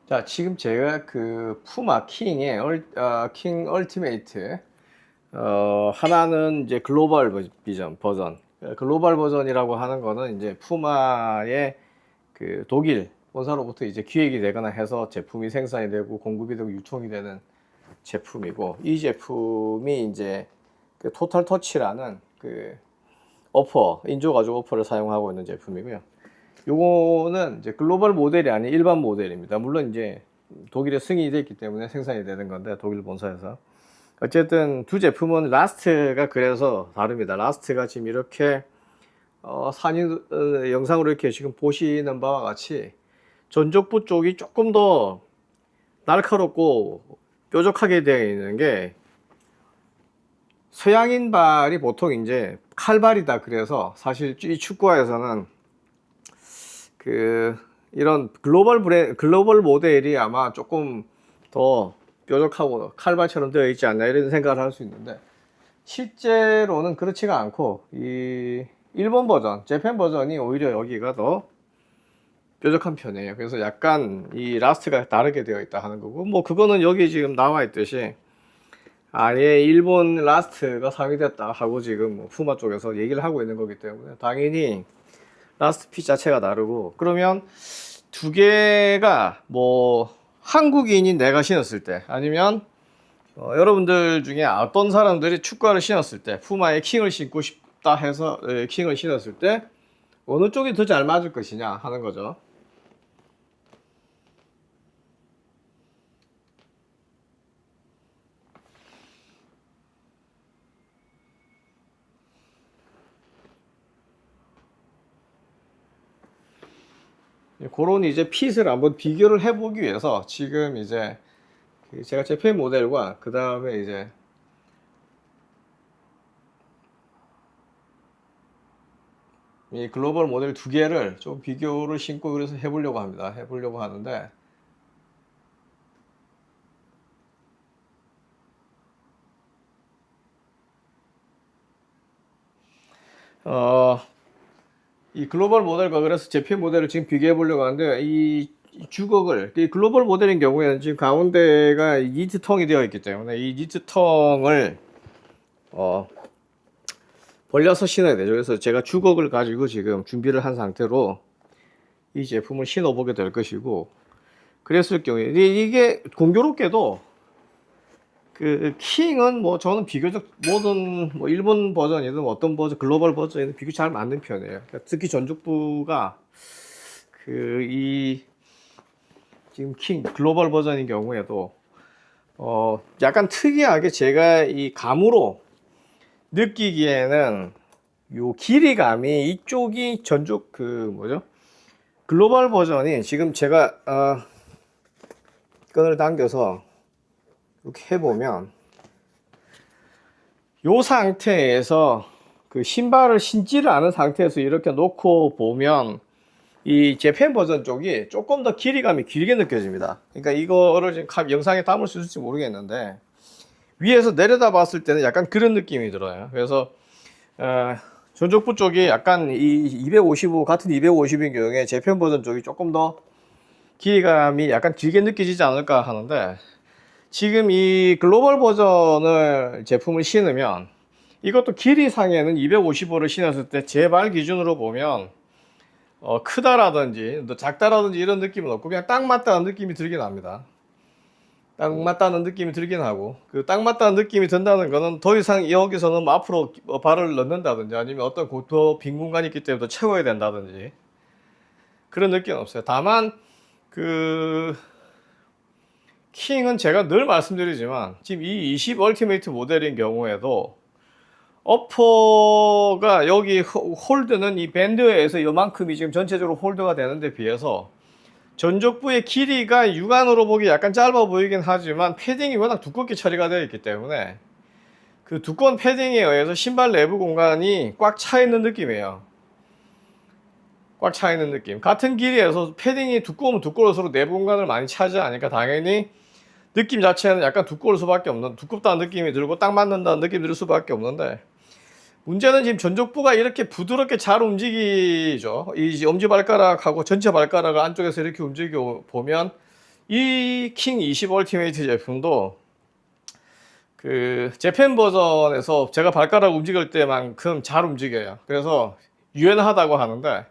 자, 지금 제가 그 푸마 킹의 킹 얼티메이트 하나는 이제 글로벌 비전 버전. 글로벌 버전이라고 하는 거는 이제 푸마의 그 독일 본사로부터 이제 기획이 되거나 해서 제품이 생산이 되고 공급이 되고 유통이 되는 제품이고, 이 제품이 이제 그 토탈 터치라는 그 인조 가죽 어퍼를 사용하고 있는 제품이고요. 요거는 이제 글로벌 모델이 아닌 일반 모델입니다. 물론 이제 독일에 승인이 됐기 때문에 생산이 되는 건데, 독일 본사에서. 어쨌든 두 제품은 라스트가 그래서 다릅니다. 라스트가 지금 이렇게 영상으로 이렇게 지금 보시는 바와 같이 전족부 쪽이 조금 더 날카롭고 뾰족하게 되어 있는 게, 서양인 발이 보통 이제 칼발이다 그래서, 사실 이 축구화에서는 그 이런 글로벌 모델이 아마 조금 더 뾰족하고 칼발처럼 되어 있지 않나 이런 생각을 할 수 있는데, 실제로는 그렇지가 않고 이 일본 버전, 재팬 버전이 오히려 여기가 더 뾰족한 편이에요. 그래서 약간 이 라스트가 다르게 되어 있다 하는 거고, 뭐 그거는 여기 지금 나와 있듯이 아예 일본 라스트가 상위됐다 하고 지금 뭐 푸마 쪽에서 얘기를 하고 있는 거기 때문에 당연히 라스트 핏 자체가 다르고, 그러면 두 개가 뭐 한국인인 내가 신었을 때, 아니면 여러분들 중에 어떤 사람들이 축구화를 신었을 때, 푸마의 킹을 신고 싶다 해서 킹을 신었을 때 어느 쪽이 더 잘 맞을 것이냐 하는 거죠. 그런 이제 핏을 한번 비교를 해보기 위해서 지금 이제 제가 재팬 모델과 그 다음에 이제 이 글로벌 모델 두 개를 좀 비교를 신고 그래서 해보려고 합니다. 해보려고 하는데, 어, 이 글로벌 모델과 그래서 재팬 모델을 지금 비교해 보려고 하는데, 이 주걱을, 이 글로벌 모델인 경우에는 지금 가운데가 니트 텅이 되어 있기 때문에 이 니트 텅을 어, 벌려서 신어야 되죠. 그래서 제가 주걱을 가지고 지금 준비를 한 상태로 이 제품을 신어 보게 될 것이고, 그랬을 경우에 이게 공교롭게도 그 킹은 뭐 저는 비교적 모든 뭐 일본 버전이든 어떤 버전 글로벌 버전이든 비교 잘 맞는 편이에요. 그러니까 특히 전족부가 그 이 지금 킹 글로벌 버전인 경우에도 약간 특이하게 제가 이 감으로 느끼기에는 요 길이감이 이쪽이 전족 그 뭐죠? 글로벌 버전이 지금 제가 끈을 당겨서 이렇게 해보면, 요 상태에서 그 신발을 신지를 않은 상태에서 이렇게 놓고 보면 이 재팬 버전 쪽이 조금 더 길이감이 길게 느껴집니다. 그러니까 이거를 지금 영상에 담을 수 있을지 모르겠는데, 위에서 내려다 봤을 때는 약간 그런 느낌이 들어요. 그래서 전족부 쪽이 약간 이 255 같은 250인 경우에 재팬 버전 쪽이 조금 더 길이감이 약간 길게 느껴지지 않을까 하는데, 지금 이 글로벌 버전을 제품을 신으면 이것도 길이상에는 255를 신었을 때 제 발 기준으로 보면 크다라든지 작다라든지 이런 느낌은 없고 그냥 딱 맞다는 느낌이 들긴 합니다. 딱 맞다는 느낌이 들긴 하고, 그 딱 맞다는 느낌이 든다는 거는 더 이상 여기서는 뭐 앞으로 발을 넣는다든지 아니면 어떤 더 빈 공간이 있기 때문에 더 채워야 된다든지 그런 느낌은 없어요. 다만 그 킹은 제가 늘 말씀드리지만 지금 이 20 얼티메이트 모델인 경우에도 어퍼가 여기 홀드는 이 밴드에서 이만큼이 지금 전체적으로 홀드가 되는데 비해서 전족부의 길이가 육안으로 보기 약간 짧아 보이긴 하지만 패딩이 워낙 두껍게 처리가 되어 있기 때문에 그 두꺼운 패딩에 의해서 신발 내부 공간이 꽉 차 있는 느낌이에요. 꽉 차 있는 느낌. 같은 길이에서 패딩이 두꺼우면 두꺼울수록 내부 공간을 많이 차지하니까 당연히 느낌 자체는 약간 두꺼울 수밖에 없는, 두껍다는 느낌이 들고 딱 맞는다는 느낌이 들 수밖에 없는데, 문제는 지금 전족부가 이렇게 부드럽게 잘 움직이죠. 이 엄지발가락하고 전체 발가락을 안쪽에서 이렇게 움직여 보면 이 킹 20 얼티메이트 제품도 그 재팬 버전에서 제가 발가락 움직일 때만큼 잘 움직여요. 그래서 유연하다고 하는데,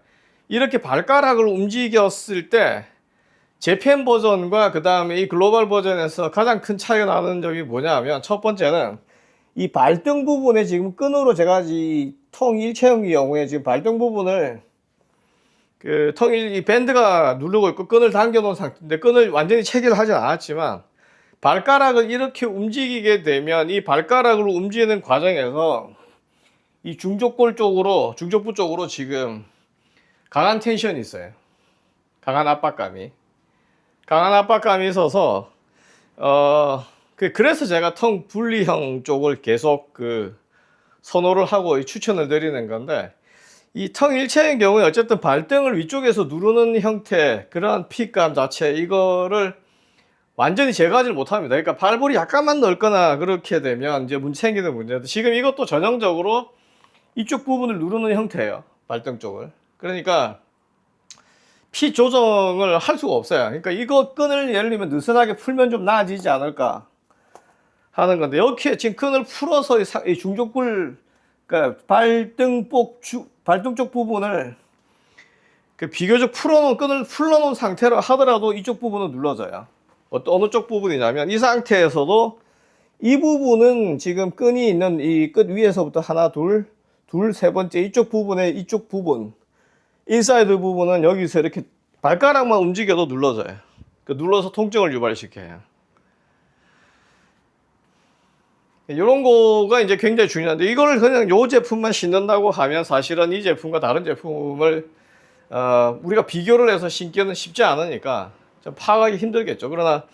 이렇게 발가락을 움직였을 때 재팬 버전과 그 다음에 이 글로벌 버전에서 가장 큰 차이가 나는 점이 뭐냐면, 첫 번째는 이 발등 부분에 지금 끈으로 제가 이 통 일체형의 경우에 지금 발등 부분을 그 통일 이 밴드가 누르고 있고 끈을 당겨 놓은 상태인데, 끈을 완전히 체결하진 않았지만 발가락을 이렇게 움직이게 되면 이 발가락을 움직이는 과정에서 이 중족골 쪽으로, 중족부 쪽으로 지금 강한 텐션이 있어요. 강한 압박감이 있어서 그래서 제가 통 분리형 쪽을 계속 선호를 하고 추천을 드리는 건데, 이 통 일체의 경우에 어쨌든 발등을 위쪽에서 누르는 형태, 그러한 핏감 자체, 이거를 완전히 제거하지 못합니다. 그러니까 발볼이 약간만 넓거나 그렇게 되면 이제 생기는 문제인데, 지금 이것도 전형적으로 이쪽 부분을 누르는 형태예요. 발등 쪽을. 그러니까 핏 조정을 할 수가 없어요. 그러니까 이거 끈을 예를 들면 느슨하게 풀면 좀 나아지지 않을까 하는 건데, 이렇게 지금 끈을 풀어서 이 중족골, 그러니까 발등 쪽 부분을 비교적 풀어놓은, 끈을 풀어놓은 상태로 하더라도 이쪽 부분은 눌러져요. 어느 쪽 부분이냐면, 이 상태에서도 이 부분은 지금 끈이 있는 이 끝 위에서부터 하나, 세 번째 이쪽 부분에, 이쪽 부분, 인사이드 부분은 여기서 이렇게 발가락만 움직여도 눌러져요. 눌러서 통증을 유발시켜요. 이런 거가 이제 굉장히 중요한데, 이걸 그냥 요 제품만 신는다고 하면 사실은 이 제품과 다른 제품을 우리가 비교를 해서 신기는 쉽지 않으니까 좀 파악하기 힘들겠죠. 그러나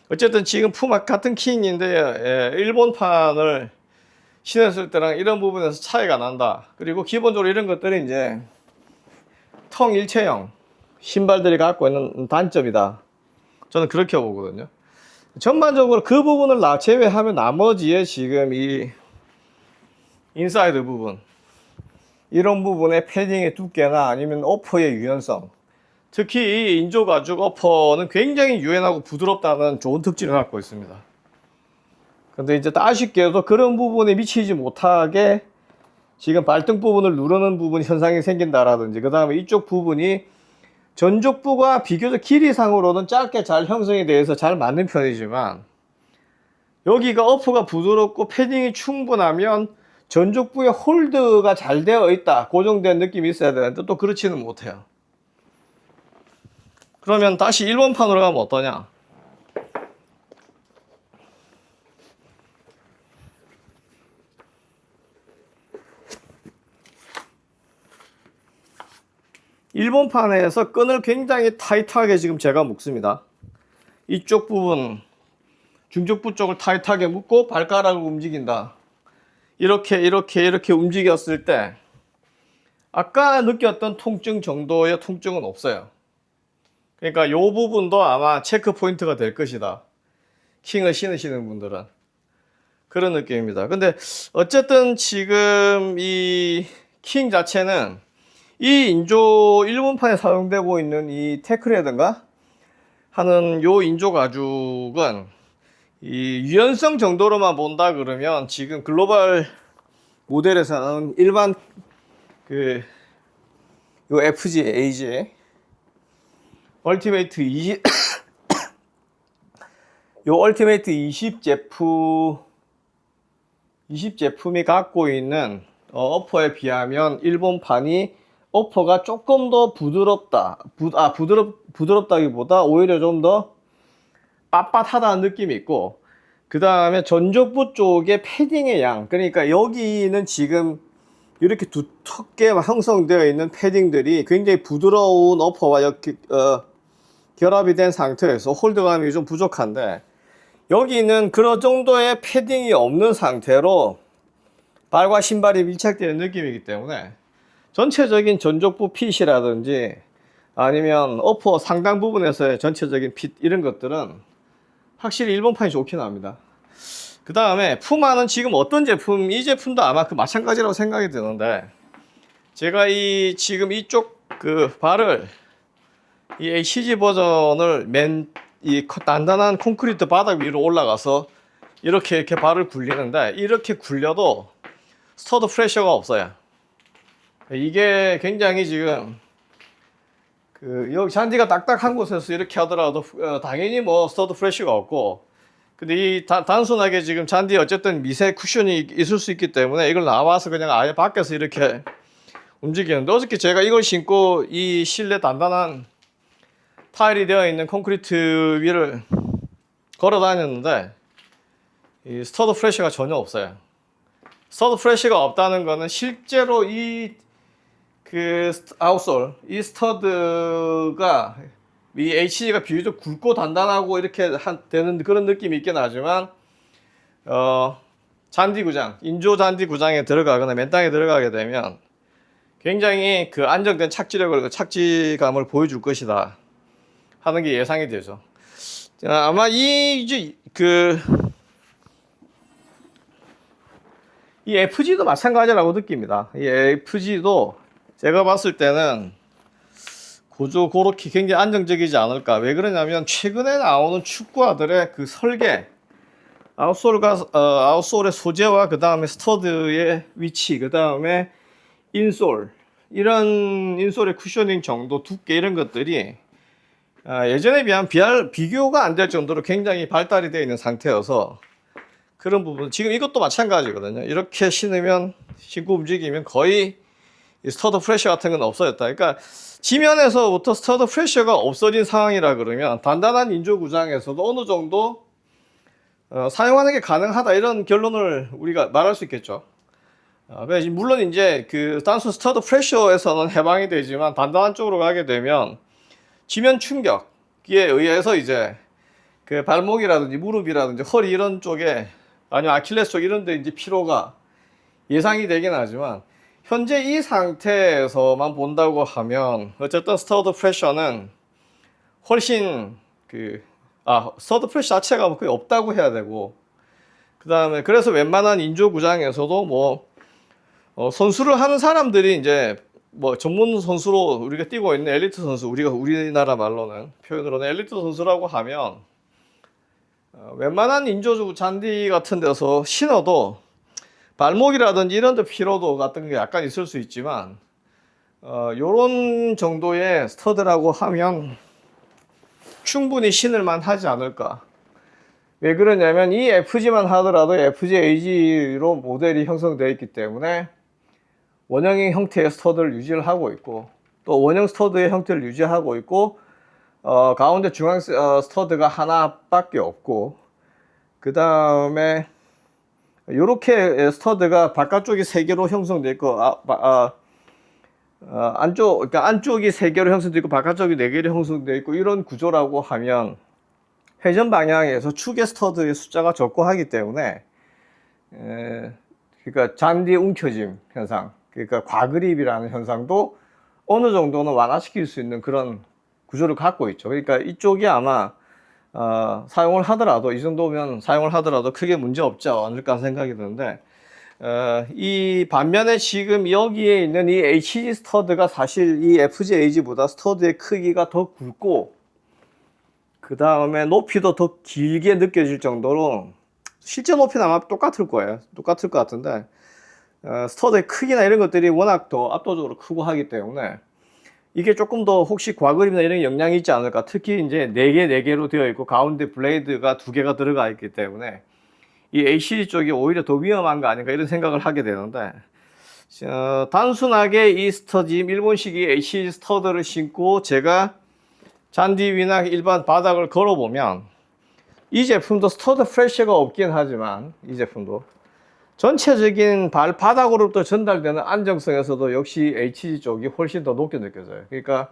어쨌든 지금 푸마 같은 킹인데 일본판을 신었을 때랑 이런 부분에서 차이가 난다. 그리고 기본적으로 이런 것들이 이제 통 일체형 신발들이 갖고 있는 단점이다. 저는 그렇게 보거든요. 전반적으로 그 부분을 제외하면 나머지에 지금 이 인사이드 부분, 이런 부분의 패딩의 두께나 아니면 어퍼의 유연성, 특히 이 인조 가죽 어퍼는 굉장히 유연하고 부드럽다는 좋은 특징을 갖고 있습니다. 근데 이제 아쉽게도 그런 부분에 미치지 못하게 지금 발등 부분을 누르는 부분 현상이 생긴다라든지, 그 다음에 이쪽 부분이 전족부가 비교적 길이상으로는 짧게 잘 형성이 돼서 잘 맞는 편이지만, 여기가 어퍼가 부드럽고 패딩이 충분하면 전족부의 홀드가 잘 되어 있다, 고정된 느낌이 있어야 되는데 또 그렇지는 못해요. 그러면 다시 일본판으로 가면 어떠냐? 일본판에서 끈을 굉장히 타이트하게 지금 제가 묶습니다. 이쪽 부분, 중족부 쪽을 타이트하게 묶고 발가락을 움직인다. 이렇게 움직였을 때 아까 느꼈던 통증 정도의 통증은 없어요. 그러니까 이 부분도 아마 체크 포인트가 될 것이다. 킹을 신으시는 분들은. 그런 느낌입니다. 근데 어쨌든 지금 이 킹 자체는 이 인조 일본판에 사용되고 있는 이 테크라든가 하는 요 인조 가죽은 이 유연성 정도로만 본다 그러면 지금 글로벌 모델에서는 일반 요 FG AG 얼티메이트 20 요 얼티메이트 20 제품이 갖고 있는 어퍼에 비하면 일본판이 어퍼가 조금 더 부드럽다. 부드럽다기보다 오히려 좀 더 빳빳하다는 느낌이 있고, 그 다음에 전족부 쪽에 패딩의 양, 그러니까 여기는 지금 이렇게 두텁게 형성되어 있는 패딩들이 굉장히 부드러운 어퍼와 이렇게 결합이 된 상태에서 홀드감이 좀 부족한데, 여기는 그런 정도의 패딩이 없는 상태로 발과 신발이 밀착되는 느낌이기 때문에 전체적인 전족부 핏이라든지 아니면 어퍼 상당 부분에서의 전체적인 핏, 이런 것들은 확실히 일본판이 좋긴 합니다. 그 다음에 푸마는 지금 어떤 제품, 이 제품도 아마 마찬가지라고 생각이 드는데, 제가 지금 이쪽 발을 이 HG 버전을 맨 이 단단한 콘크리트 바닥 위로 올라가서 이렇게 발을 굴리는데, 이렇게 굴려도 스터드 프레셔가 없어요. 이게 굉장히 지금 여기 잔디가 딱딱한 곳에서 이렇게 하더라도 당연히 뭐 스터드 프레셔가 없고, 근데 이 단순하게 지금 잔디에 어쨌든 미세 쿠션이 있을 수 있기 때문에 이걸 나와서 그냥 아예 밖에서 이렇게 움직이는데, 어저께 제가 이걸 신고 이 실내 단단한 타일이 되어 있는 콘크리트 위를 걸어 다녔는데 이 스터드 프레셔가 전혀 없어요. 스터드 프레셔가 없다는 거는 실제로 아웃솔, 이 스터드가 이 HG가 비교적 굵고 단단하고 이렇게 되는 그런 느낌이 있긴 하지만, 잔디 구장, 인조 잔디 구장에 들어가거나 맨 땅에 들어가게 되면 굉장히 그 안정된 착지력을, 착지감을 보여줄 것이다 하는 게 예상이 되죠. 아마 이 FG도 마찬가지라고 느낍니다. 이 FG도 제가 봤을 때는 구조 그렇게 굉장히 안정적이지 않을까. 왜 그러냐면 최근에 나오는 축구화들의 그 설계, 아웃솔의 소재와 그 다음에 스터드의 위치, 그 다음에 인솔, 이런 인솔의 쿠셔닝 정도, 두께, 이런 것들이 예전에 비하면 비교가 안 될 정도로 굉장히 발달이 되어 있는 상태여서, 그런 부분, 지금 이것도 마찬가지거든요. 이렇게 신고 움직이면 거의 스터드 프레셔 같은 건 없어졌다. 그러니까 지면에서부터 스터드 프레셔가 없어진 상황이라 그러면 단단한 인조 구장에서도 어느 정도 사용하는 게 가능하다, 이런 결론을 우리가 말할 수 있겠죠. 물론 이제 그 단순 스터드 프레셔에서는 해방이 되지만 단단한 쪽으로 가게 되면 지면 충격에 의해서 이제 그 발목이라든지 무릎이라든지 허리 이런 쪽에, 아니면 아킬레스 쪽 이런 데 이제 피로가 예상이 되긴 하지만, 현재 이 상태에서만 본다고 하면 어쨌든 스터드 프레셔는 훨씬 스터드 프레셔 자체가 거의 없다고 해야 되고, 그 다음에 그래서 웬만한 인조 구장에서도 뭐 선수를 하는 사람들이 이제 뭐 전문 선수로 우리가 뛰고 있는 엘리트 선수, 우리나라 말로는 표현으로는 엘리트 선수라고 하면 웬만한 인조 잔디 같은 데서 신어도 발목이라든지 이런 데 피로도 같은 게 약간 있을 수 있지만, 요런 정도의 스터드라고 하면 충분히 신을만 하지 않을까. 왜 그러냐면 이 FG만 하더라도 FG-AG로 모델이 형성되어 있기 때문에 원형의 형태의 스터드를 유지를 하고 있고, 또 원형 스터드의 형태를 유지하고 있고, 가운데 중앙 스터드가 하나밖에 없고, 그 다음에 요렇게 스터드가 바깥쪽이 3개로 형성되어 있고, 그러니까 안쪽이 3개로 형성되어 있고 바깥쪽이 4개로 형성되어 있고, 이런 구조라고 하면 회전 방향에서 축의 스터드의 숫자가 적고 하기 때문에 그러니까 잔디 움켜짐 현상, 그러니까 과그립이라는 현상도 어느 정도는 완화시킬 수 있는 그런 구조를 갖고 있죠. 그러니까 이쪽이 아마 사용을 하더라도, 이 정도면 사용을 하더라도 크게 문제 없지 않을까 생각이 드는데, 이 반면에 지금 여기에 있는 이 HG 스터드가 사실 이 FG-AG보다 스터드의 크기가 더 굵고, 그 다음에 높이도 더 길게 느껴질 정도로, 실제 높이는 아마 똑같을 거예요. 똑같을 것 같은데, 스터드의 크기나 이런 것들이 워낙 더 압도적으로 크고 하기 때문에 이게 조금 더 혹시 과그립이나 이런 영향이 있지 않을까. 특히 이제 4개로 되어 있고 가운데 블레이드가 2개가 들어가 있기 때문에 이 HG 쪽이 오히려 더 위험한 거 아닌가, 이런 생각을 하게 되는데, 단순하게 이 스터드, 일본식 이 HG 스터드를 신고 제가 잔디 위나 일반 바닥을 걸어보면 이 제품도 스터드 프레셔가 없긴 하지만, 이 제품도 전체적인 바닥으로부터 전달되는 안정성에서도 역시 HG 쪽이 훨씬 더 높게 느껴져요. 그러니까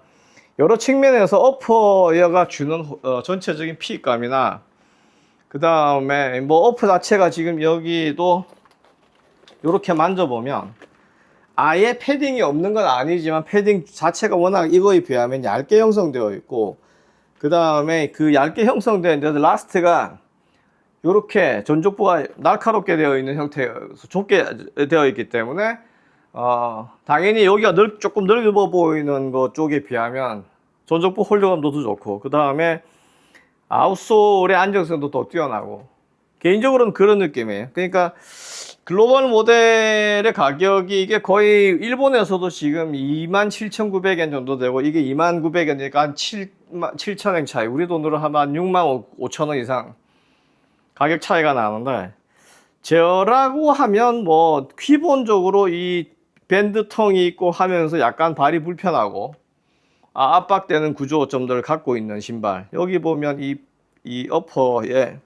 여러 측면에서 어퍼가 주는 전체적인 피감이나, 그 다음에 뭐 어퍼 자체가 지금 여기도 이렇게 만져보면 아예 패딩이 없는 건 아니지만 패딩 자체가 워낙 이거에 비하면 얇게 형성되어 있고, 그 다음에 그 얇게 형성된 데서 라스트가 이렇게 전족부가 날카롭게 되어 있는 형태여서 좁게 되어 있기 때문에 당연히 여기가 조금 넓어 보이는 것 쪽에 비하면 전족부 홀더감도 더 좋고, 그 다음에 아웃솔의 안정성도 더 뛰어나고 개인적으로는 그런 느낌이에요. 그러니까 글로벌 모델의 가격이 이게 거의 일본에서도 지금 27,900엔 정도 되고 이게 29,000엔이니까 한 7,000엔 차이. 우리 돈으로 하면 65,000원 이상 가격 차이가 나는데 제어라고 하면 뭐 기본적으로 이 밴드통이 있고 하면서 약간 발이 불편하고 압박되는 구조점들을 갖고 있는 신발. 여기 보면 이 어퍼의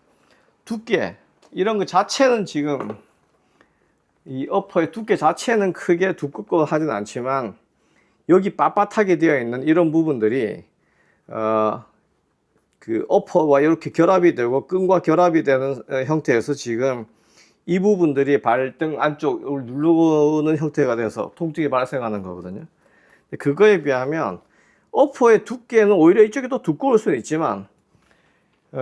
두께 이런 거 자체는 지금 이 어퍼의 두께 자체는 크게 두껍고 하진 않지만 여기 빳빳하게 되어 있는 이런 부분들이 그 어퍼와 이렇게 결합이 되고 끈과 결합이 되는 형태에서 지금 이 부분들이 발등 안쪽을 누르는 형태가 돼서 통증이 발생하는 거거든요. 그거에 비하면 어퍼의 두께는 오히려 이쪽이 더 두꺼울 수는 있지만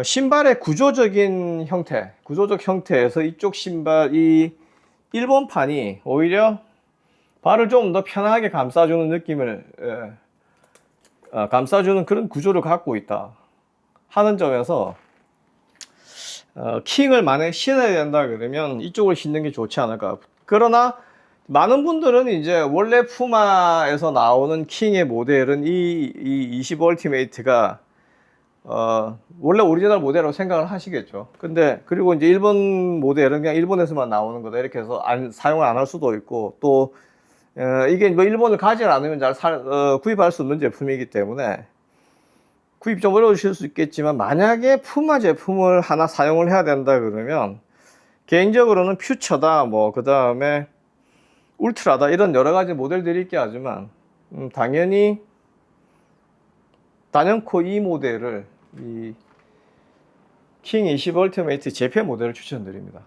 신발의 구조적인 형태, 구조적 형태에서 이쪽 신발, 이 일본판이 오히려 발을 좀 더 편하게 감싸주는 느낌을 감싸주는 그런 구조를 갖고 있다 하는 점에서 킹을 만약에 신어야 된다 그러면 이쪽을 신는 게 좋지 않을까. 그러나 많은 분들은 이제 원래 푸마에서 나오는 킹의 모델은 이20 얼티메이트가 원래 오리지널 모델이라고 생각을 하시겠죠. 근데 그리고 이제 일본 모델은 그냥 일본에서만 나오는 거다 이렇게 해서 사용을 안 할 수도 있고 또 이게 뭐 일본을 가지 않으면 구입할 수 없는 제품이기 때문에 구입 좀 어려우실 수 있겠지만 만약에 푸마 제품을 하나 사용을 해야 된다 그러면 개인적으로는 퓨처다 뭐 그 다음에 울트라다 이런 여러 가지 모델들이 있긴 하지만 당연히 단연코 이 모델을 이 킹 20 얼티메이트 재팬 모델을 추천드립니다.